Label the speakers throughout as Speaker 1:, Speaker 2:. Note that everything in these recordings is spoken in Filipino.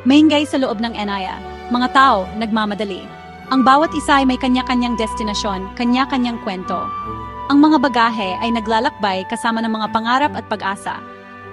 Speaker 1: Maingay sa loob ng Enaya. Mga tao, nagmamadali. Ang bawat isa ay may kanya-kanyang destinasyon, kanya-kanyang kwento. Ang mga bagahe ay naglalakbay kasama ng mga pangarap at pag-asa.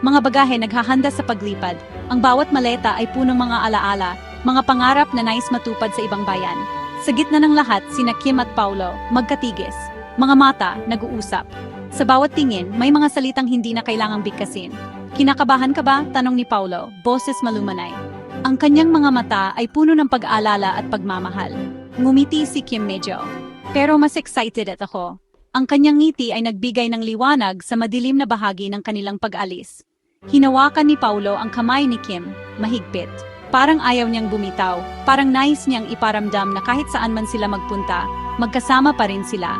Speaker 1: Mga bagahe naghahanda sa paglipad. Ang bawat maleta ay punong mga alaala, mga pangarap na nais matupad sa ibang bayan. Sa gitna ng lahat, sina Kim at Paulo, magkatigis. Mga mata, nag-uusap. Sa bawat tingin, may mga salitang hindi na kailangang bigkasin. Kinakabahan ka ba? Tanong ni Paulo, boses malumanay. Ang kanyang mga mata ay puno ng pag-aalala at pagmamahal. Ngumiti si Kim medyo. Pero mas excited at ako. Ang kanyang ngiti ay nagbigay ng liwanag sa madilim na bahagi ng kanilang pag-alis. Hinawakan ni Paulo ang kamay ni Kim, mahigpit. Parang ayaw niyang bumitaw, parang nais niyang iparamdam na kahit saan man sila magpunta, magkasama pa rin sila.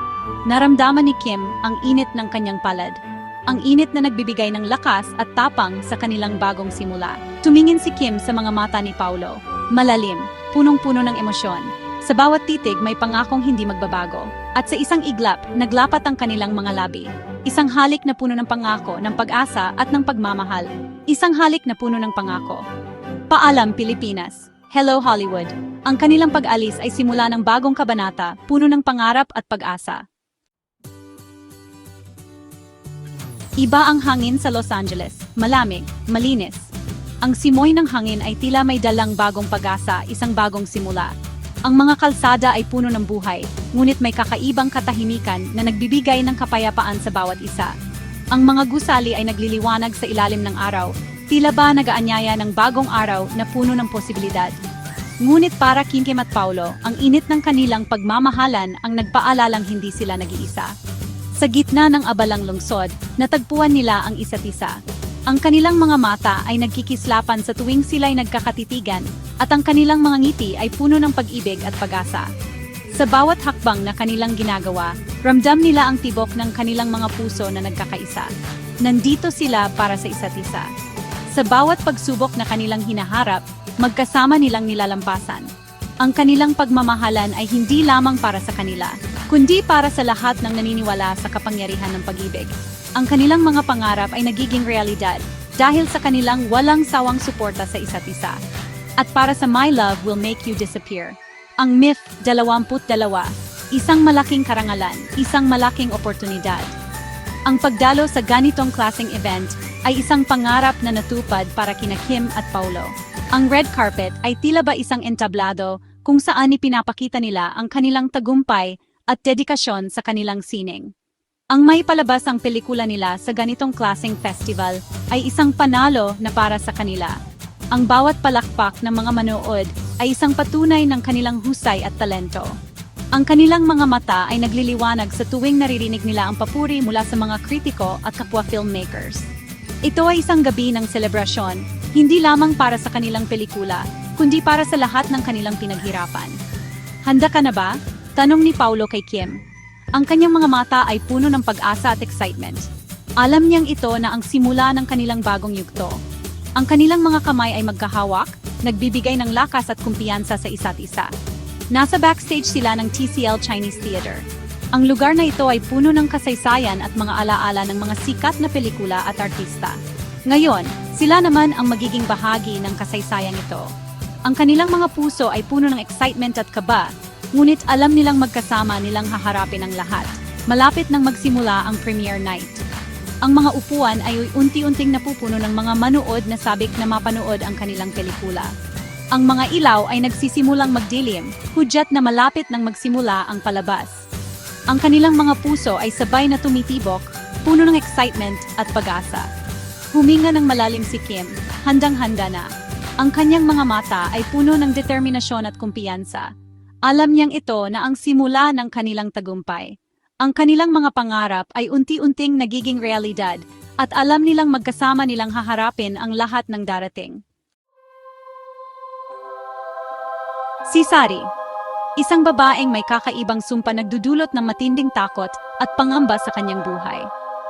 Speaker 1: Naramdaman ni Kim ang init ng kanyang palad. Ang init na nagbibigay ng lakas at tapang sa kanilang bagong simula. Tumingin si Kim sa mga mata ni Paulo. Malalim, punong-puno ng emosyon. Sa bawat titig may pangakong hindi magbabago. At sa isang iglap, naglapat ang kanilang mga labi. Isang halik na puno ng pangako, ng pag-asa at ng pagmamahal. Isang halik na puno ng pangako. Paalam, Pilipinas. Hello, Hollywood. Ang kanilang pag-alis ay simula ng bagong kabanata, puno ng pangarap at pag-asa. Iba ang hangin sa Los Angeles. Malamig, malinis. Ang simoy ng hangin ay tila may dalang bagong pag-asa, isang bagong simula. Ang mga kalsada ay puno ng buhay, ngunit may kakaibang katahimikan na nagbibigay ng kapayapaan sa bawat isa. Ang mga gusali ay nagliliwanag sa ilalim ng araw, tila ba nagaanyaya ng bagong araw na puno ng posibilidad. Ngunit para Kim at Paulo, ang init ng kanilang pagmamahalan ang nagpaalalang hindi sila nag-iisa. Sa gitna ng abalang lungsod, natagpuan nila ang isa't isa. Ang kanilang mga mata ay nagkikislapan sa tuwing sila'y nagkakatitigan, at ang kanilang mga ngiti ay puno ng pag-ibig at pag-asa. Sa bawat hakbang na kanilang ginagawa, ramdam nila ang tibok ng kanilang mga puso na nagkakaisa. Nandito sila para sa isa't isa. Sa bawat pagsubok na kanilang hinaharap, magkasama nilang nilalampasan. Ang kanilang pagmamahalan ay hindi lamang para sa kanila, kundi para sa lahat ng naniniwala sa kapangyarihan ng pag-ibig. Ang kanilang mga pangarap ay nagiging realidad dahil sa kanilang walang sawang suporta sa isa't isa. At para sa My Love Will Make You Disappear, ang MIF 22, isang malaking karangalan, isang malaking oportunidad. Ang pagdalo sa ganitong klaseng event ay isang pangarap na natupad para kina Kim at Paulo. Ang red carpet ay tila ba isang entablado kung saan ipinapakita nila ang kanilang tagumpay at dedikasyon sa kanilang sining. Ang may palabas ang pelikula nila sa ganitong klaseng festival ay isang panalo na para sa kanila. Ang bawat palakpak ng mga manood ay isang patunay ng kanilang husay at talento. Ang kanilang mga mata ay nagliliwanag sa tuwing naririnig nila ang papuri mula sa mga kritiko at kapwa filmmakers. Ito ay isang gabi ng selebrasyon, hindi lamang para sa kanilang pelikula, kundi para sa lahat ng kanilang pinaghirapan. Handa ka na ba? Tanong ni Paulo kay Kim. Ang kanyang mga mata ay puno ng pag-asa at excitement. Alam niyang ito na ang simula ng kanilang bagong yugto. Ang kanilang mga kamay ay magkahawak, nagbibigay ng lakas at kumpiyansa sa isa't isa. Nasa backstage sila ng TCL Chinese Theater. Ang lugar na ito ay puno ng kasaysayan at mga alaala ng mga sikat na pelikula at artista. Ngayon, sila naman ang magiging bahagi ng kasaysayang ito. Ang kanilang mga puso ay puno ng excitement at kaba, ngunit alam nilang magkasama nilang haharapin ang lahat. Malapit nang magsimula ang premiere night. Ang mga upuan ay unti-unting napupuno ng mga manood na sabik na mapanood ang kanilang pelikula. Ang mga ilaw ay nagsisimulang magdilim, hudyat na malapit nang magsimula ang palabas. Ang kanilang mga puso ay sabay na tumitibok, puno ng excitement at pag-asa. Huminga ng malalim si Kim, handang-handa na. Ang kanyang mga mata ay puno ng determinasyon at kumpiyansa. Alam niyang ito na ang simula ng kanilang tagumpay. Ang kanilang mga pangarap ay unti-unting nagiging realidad at alam nilang magkasama nilang haharapin ang lahat ng darating. Si Sari, isang babaeng may kakaibang sumpa nagdudulot ng matinding takot at pangamba sa kanyang buhay.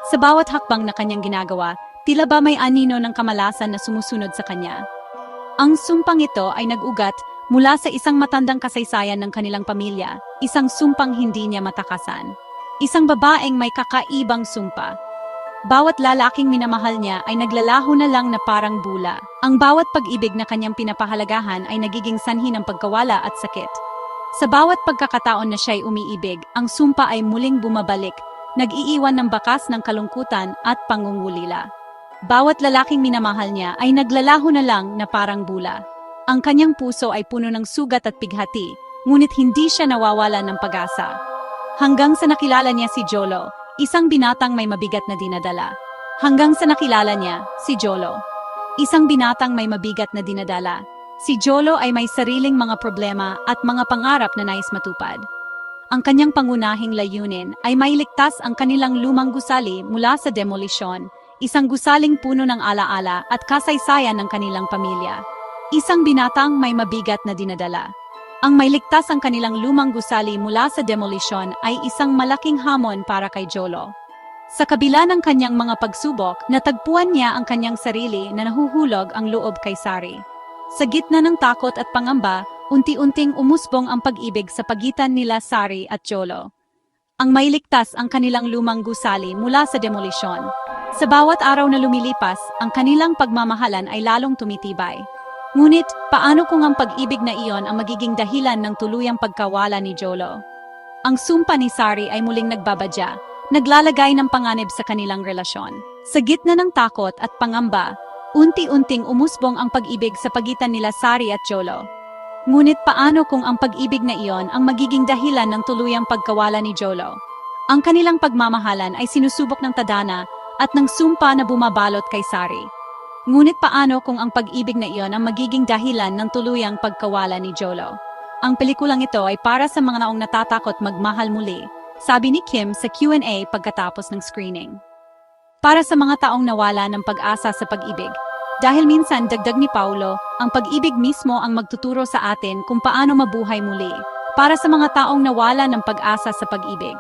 Speaker 1: Sa bawat hakbang na kanyang ginagawa, tila ba may anino ng kamalasan na sumusunod sa kanya. Ang sumpang ito ay nag-ugat mula sa isang matandang kasaysayan ng kanilang pamilya, isang sumpang hindi niya matakasan. Isang babaeng may kakaibang sumpa. Bawat lalaking minamahal niya ay naglalaho na lang na parang bula. Ang bawat pag-ibig na kanyang pinapahalagahan ay nagiging sanhi ng pagkawala at sakit. Sa bawat pagkakataon na siya'y umiibig, ang sumpa ay muling bumabalik, nag-iiwan ng bakas ng kalungkutan at pangungulila. Bawat lalaking minamahal niya ay naglalaho na lang na parang bula. Ang kanyang puso ay puno ng sugat at pighati, ngunit hindi siya nawawala ng pag-asa. Hanggang sa nakilala niya si Jolo, isang binatang may mabigat na dinadala. Hanggang sa nakilala niya si Jolo, isang binatang may mabigat na dinadala. Si Jolo ay may sariling mga problema at mga pangarap na nais matupad. Ang kanyang pangunahing layunin ay mailigtas ang kanilang lumang gusali mula sa demolisyon, isang gusaling puno ng alaala at kasaysayan ng kanilang pamilya. Isang binatang may mabigat na dinadala. Ang mailigtas ang kanilang lumang gusali mula sa demolisyon ay isang malaking hamon para kay Jolo. Sa kabila ng kanyang mga pagsubok, natagpuan niya ang kanyang sarili na nahuhulog ang loob kay Sari. Sa gitna ng takot at pangamba, unti-unting umusbong ang pag-ibig sa pagitan nila Sari at Jolo. Ang mailigtas ang kanilang lumang gusali mula sa demolisyon. Sa bawat araw na lumilipas, ang kanilang pagmamahalan ay lalong tumitibay. Ngunit, paano kung ang pag-ibig na iyon ang magiging dahilan ng tuluyang pagkawala ni Jolo? Ang sumpa ni Sari ay muling nagbabadya, naglalagay ng panganib sa kanilang relasyon. Sa gitna ng takot at pangamba, unti-unting umusbong ang pag-ibig sa pagitan nila Sari at Jolo. Ngunit paano kung ang pag-ibig na iyon ang magiging dahilan ng tuluyang pagkawala ni Jolo? Ang kanilang pagmamahalan ay sinusubok ng tadhana at ng sumpa na bumabalot kay Sari. Ngunit paano kung ang pag-ibig na iyon ang magiging dahilan ng tuluyang pagkawala ni Jolo? Ang pelikulang ito ay para sa mga naong natatakot magmahal muli, sabi ni Kim sa Q&A pagkatapos ng screening. Para sa mga taong nawala ng pag-asa sa pag-ibig, dahil minsan dagdag ni Paulo, ang pag-ibig mismo ang magtuturo sa atin kung paano mabuhay muli. Para sa mga taong nawala ng pag-asa sa pag-ibig,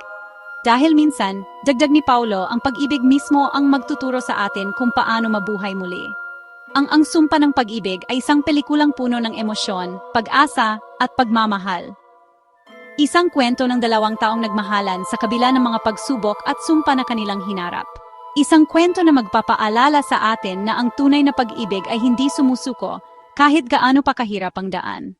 Speaker 1: dahil minsan, dagdag ni Paulo, ang pag-ibig mismo ang magtuturo sa atin kung paano mabuhay muli. Ang sumpa ng pag-ibig ay isang pelikulang puno ng emosyon, pag-asa, at pagmamahal. Isang kwento ng dalawang taong nagmahalan sa kabila ng mga pagsubok at sumpa na kanilang hinarap. Isang kwento na magpapaalala sa atin na ang tunay na pag-ibig ay hindi sumusuko kahit gaano pa kahirap ang daan.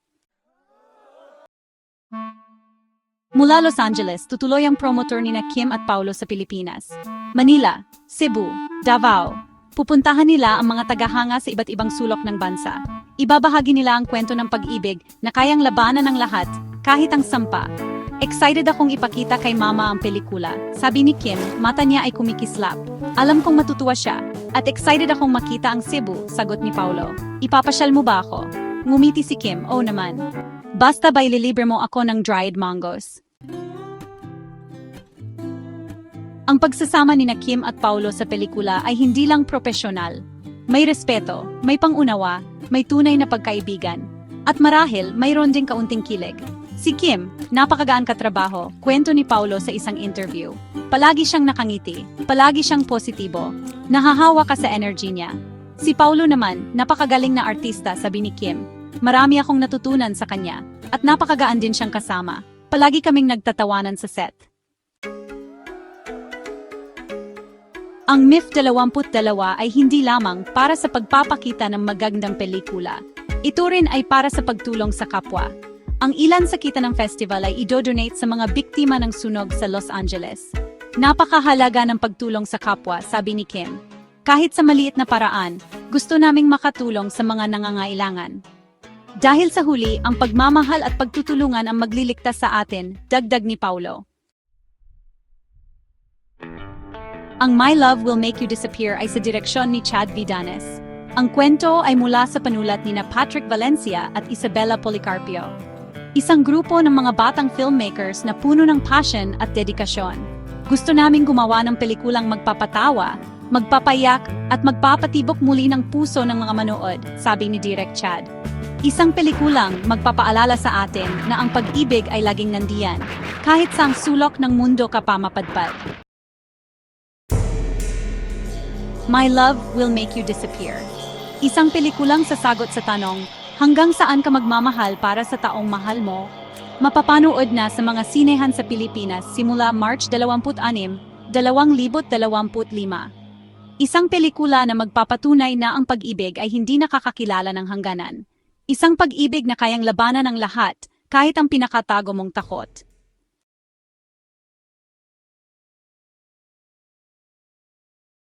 Speaker 1: Mula Los Angeles, tutuloy ang promotor ni Kim at Paulo sa Pilipinas. Manila, Cebu, Davao. Pupuntahan nila ang mga tagahanga sa iba't ibang sulok ng bansa. Ibabahagi nila ang kwento ng pag-ibig na kayang labanan ng lahat, kahit ang sampa. Excited akong ipakita kay Mama ang pelikula. Sabi ni Kim, mata niya ay kumikislap. Alam kong matutuwa siya. At excited akong makita ang Cebu, sagot ni Paulo. Ipapasyal mo ba ako? Ngumiti si Kim, oo naman. Basta ba ililibre mo ako ng dried mangoes? Ang pagsasama ni Kim at Paulo sa pelikula ay hindi lang propesyonal. May respeto, may pangunawa, may tunay na pagkaibigan. At marahil, mayroon ding kaunting kilig. Si Kim, napakagaan katrabaho, kwento ni Paulo sa isang interview. Palagi siyang nakangiti, palagi siyang positibo, nahahawa ka sa energy niya. Si Paulo naman, napakagaling na artista, sabi ni Kim. Marami akong natutunan sa kanya, at napakagaan din siyang kasama. Palagi kaming nagtatawanan sa set. Ang MIF22 ay hindi lamang para sa pagpapakita ng magagandang pelikula. Ito rin ay para sa pagtulong sa kapwa. Ang ilan sa kita ng festival ay idodonate sa mga biktima ng sunog sa Los Angeles. Napakahalaga ng pagtulong sa kapwa, sabi ni Kim. Kahit sa maliit na paraan, gusto naming makatulong sa mga nangangailangan. Dahil sa huli, ang pagmamahal at pagtutulungan ang magliligtas sa atin, dagdag ni Paulo. Ang My Love Will Make You Disappear ay sa direksyon ni Chad Vidanes. Ang kwento ay mula sa panulat ni Patrick Valencia at Isabella Policarpio. Isang grupo ng mga batang filmmakers na puno ng passion at dedikasyon. Gusto naming gumawa ng pelikulang magpapatawa, magpapayak at magpapatibok muli ng puso ng mga manood, sabi ni Direk Chad. Isang pelikulang magpapaalala sa atin na ang pag-ibig ay laging nandiyan, kahit sa ang sulok ng mundo ka pa mapadpad. My Love Will Make You Disappear. Isang pelikulang sasagot sa tanong, hanggang saan ka magmamahal para sa taong mahal mo? Mapapanood na sa mga sinehan sa Pilipinas simula March 26, 2025. Isang pelikula na magpapatunay na ang pag-ibig ay hindi nakakakilala ng hangganan. Isang pag-ibig na kayang labanan ng lahat, kahit ang pinakatago mong takot.